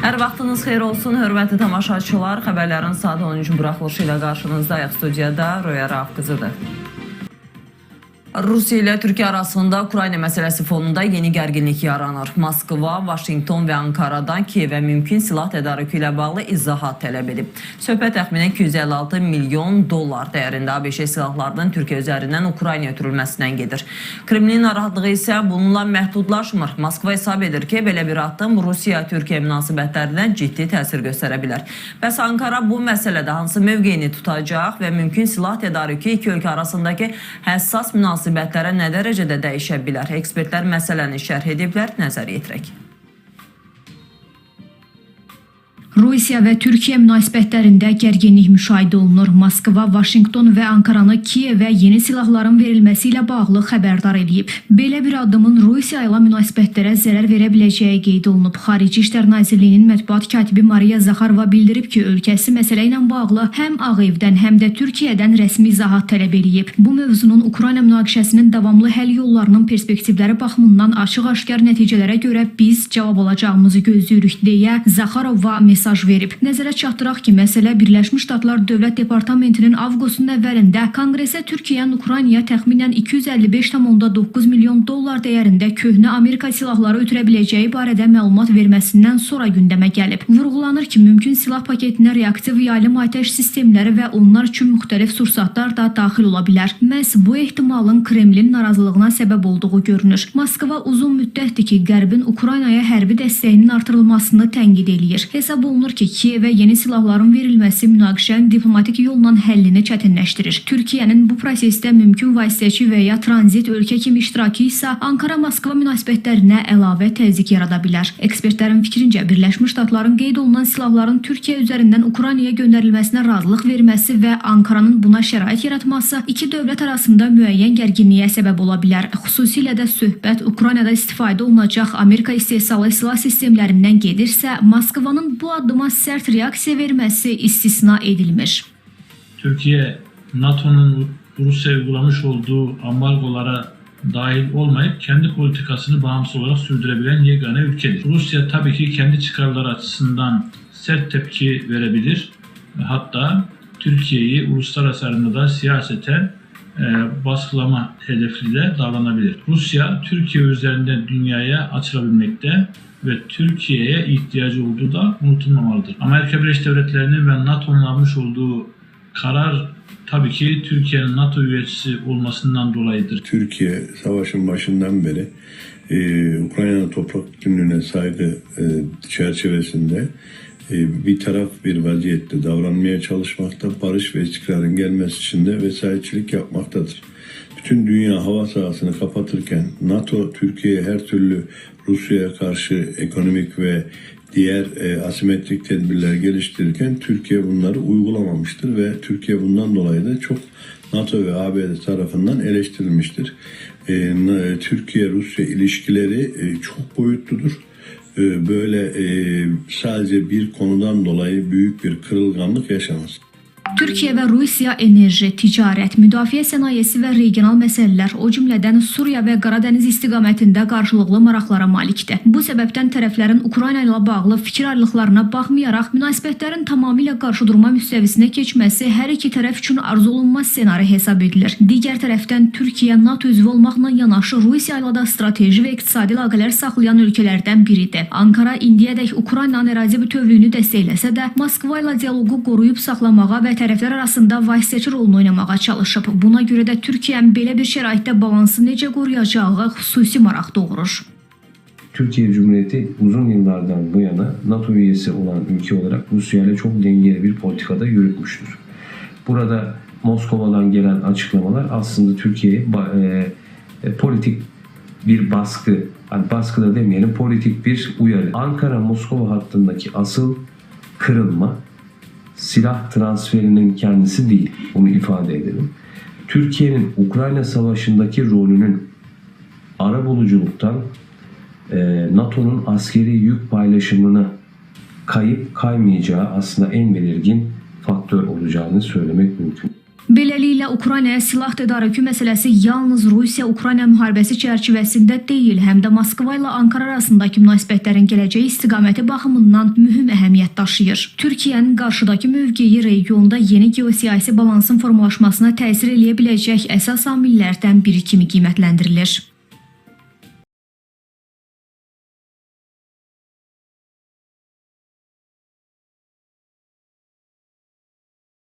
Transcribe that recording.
Hər vaxtınız xeyir olsun, hörmətli tamaşaçılar. Xəbərlərin saat 13 buraxılışı ilə qarşınızdayıq. Studiyada Röya Rauf qızıdır. Rusiya ilə Türkiyə arasında Ukrayna məsələsi fonunda yeni gərginlik yaranır. Moskva, Vaşinqton və Ankaradan Kiyevə mümkün silah tədarükü ilə bağlı izahat tələb edib. Söhbət təxminən 256 milyon dollar dəyərində ABŞ silahlarının Türkiyə üzərindən Ukraynaya ötürülməsindən gedir. Kremlin narahatlığı isə bununla məhdudlaşmır. Moskva hesab edir ki, belə bir addım Rusiya-Türkiyə münasibətlərindən ciddi təsir göstərə bilər. Bəs Ankara bu məsələdə hansı mövqeyini tutacaq və mümkün silah tədarükü iki ölkə arasındakı həssas münasibətlərə nə dərəcədə dəyişə bilər? Ekspertlər məsələni şərh ediblər, nəzər yetirək. Rusiya və Türkiyə münasibətlərində gərginlik müşahidə olunur. Moskva, Vaşinqton və Ankaranı Kiyevə yeni silahların verilməsi ilə bağlı xəbərdar edib. Belə bir addımın Rusiya ilə münasibətlərə zərər verə biləcəyi qeyd olunub. Xarici İşlər Nazirliyinin mətbuat katibi Mariya Zakharova bildirib ki, ölkəsi məsələ ilə bağlı həm Ağ Evdən, həm də Türkiyədən rəsmi izahat tələb edib. Bu mövzunun Ukrayna münaqişəsinin davamlı həll yollarının perspektivləri baxımından açıq-aşkar nəticələrə görə biz cavab alacağımızı gözləyirik deyə Zakharova mesaj verib. Nəzərə çatdıraq ki, məsələ Birləşmiş Ştatlar Dövlət Departamentinin avqustun əvvəlində Konqresə Türkiyənin Ukraynaya təxminən 255,9 milyon dollar dəyərində köhnə Amerika silahları ötürə biləcəyi barədə məlumat verməsindən sonra gündəmə gəlib. Vurğulanır ki, mümkün silah paketinə reaktiv yaylım atəş sistemləri və onlar üçün müxtəlif sursatlar da daxil ola bilər. Məhz bu ehtimalın Kremlin narazılığına səbəb olduğu görünür. Moskva uzun müddətdir ki, Qərbin Ukraynaya hərbi dəstəyinin artırılmasını tənqid eləyir. Hesab olunur ki, Kiyevə yeni silahların verilməsi münaqişənin diplomatik yolla həllini çətinləşdirir. Türkiyənin bu prosesdə mümkün vasitəçi və ya tranzit ölkə kimi iştirakı isə Ankara-Moskva münasibətlərinə əlavə təzyiq yarada bilər. Ekspertlərin fikrincə, Birləşmiş Ştatların qeyd olunan silahların Türkiyə üzərindən Ukraynaya göndərilməsinə razılıq verməsi və Ankaranın buna şərait yaratması iki dövlət arasında müəyyən gərginliyə səbəb ola bilər. Xüsusilə də söhbət Ukraynada istifadə olunacaq Amerika istehsalı silah sistemlərindən gedirsə, Moskvanın bu addıma sərt reaksiya verməsi istisna edilmiş. Türkiye, NATO'nun Rusya'ya uygulamış olduğu ambargolara dahil olmayıp kendi politikasını bağımsız olarak sürdürebilen yegane ülkedir. Rusya tabii ki kendi çıkarları açısından sert tepki verebilir. Hatta Türkiye'yi uluslararası arenada siyaseten baskılama hedefli de davranabilir. Rusya, Türkiye üzerinden dünyaya açılabilmekte ve Türkiye'ye ihtiyacı olduğu da unutulmamalıdır. Amerika Birleşik Devletleri'nin ve NATO'nun almış olduğu karar tabii ki Türkiye'nin NATO üyesi olmasından dolayıdır. Türkiye savaşın başından beri Ukrayna'nın toprak bütünlüğüne saygı çerçevesinde bir taraf bir vaziyette davranmaya çalışmakta, barış ve istikrarın gelmesi için de vesayetçilik yapmaktadır. Bütün dünya hava sahasını kapatırken NATO Türkiye'ye her türlü Rusya'ya karşı ekonomik ve diğer asimetrik tedbirler geliştirirken Türkiye bunları uygulamamıştır ve Türkiye bundan dolayı da çok NATO ve ABD tarafından eleştirilmiştir. Türkiye-Rusya ilişkileri çok boyutludur. Böyle sadece bir konudan dolayı büyük bir kırılganlık yaşamaz. Türkiyə və Rusiya enerji, ticarət, müdafiə sənayesi və regional məsələlər, o cümlədən Suriya və Qaradəniz istiqamətində qarşılıqlı maraqlara malikdir. Bu səbəbdən tərəflərin Ukrayna ilə bağlı fikir ayrılıqlarına baxmayaraq, münasibətlərin tamamilə qarşıdurma müstəvisinə keçməsi hər iki tərəf üçün arzu olunmaz ssenari hesab edilir. Digər tərəfdən Türkiyə NATO üzvü olmaqla yanaşı Rusiya ilə də strateji və iqtisadi əlaqələr saxlayan ölkələrdən biridir. Ankara indiyədək Ukraynanın ərazi bütövlüyünü dəstəkləsə də, Moskva ilə dialoqu qoruyub saxlamağa və tərəflər arasında vasitəçi rolunu oynamağa çalışıb. Buna görə də Türkiyənin belə bir şəraitdə balansı necə qoruyacağı xüsusi maraq doğurur. Türkiye Cumhuriyeti uzun yıllardan bu yana NATO üyesi olan ülke olarak Rusya ile çok dengeli bir politikada yürütmüştür. Burada Moskova'dan gelen açıklamalar aslında Türkiye'ye politik bir baskı, yani baskı da demeyelim, politik bir uyarı. Ankara-Moskova hattındaki asıl kırılma silah transferinin kendisi değil, bunu ifade edelim. Türkiye'nin Ukrayna Savaşı'ndaki rolünün arabuluculuktan NATO'nun askeri yük paylaşımına kayıp kaymayacağı aslında en belirgin faktör olacağını söylemek mümkün. Beləliklə, Ukraynaya silah tədarükü məsələsi yalnız Rusiya-Ukrayna müharibəsi çərçivəsində deyil, həm də Moskva ilə Ankara arasındakı münasibətlərin gələcəyi istiqaməti baxımından mühüm əhəmiyyət daşıyır. Türkiyənin qarşıdakı mövqeyi regionda yeni geosiyasi balansın formalaşmasına təsir eləyə biləcək əsas amillərdən biri kimi qiymətləndirilir.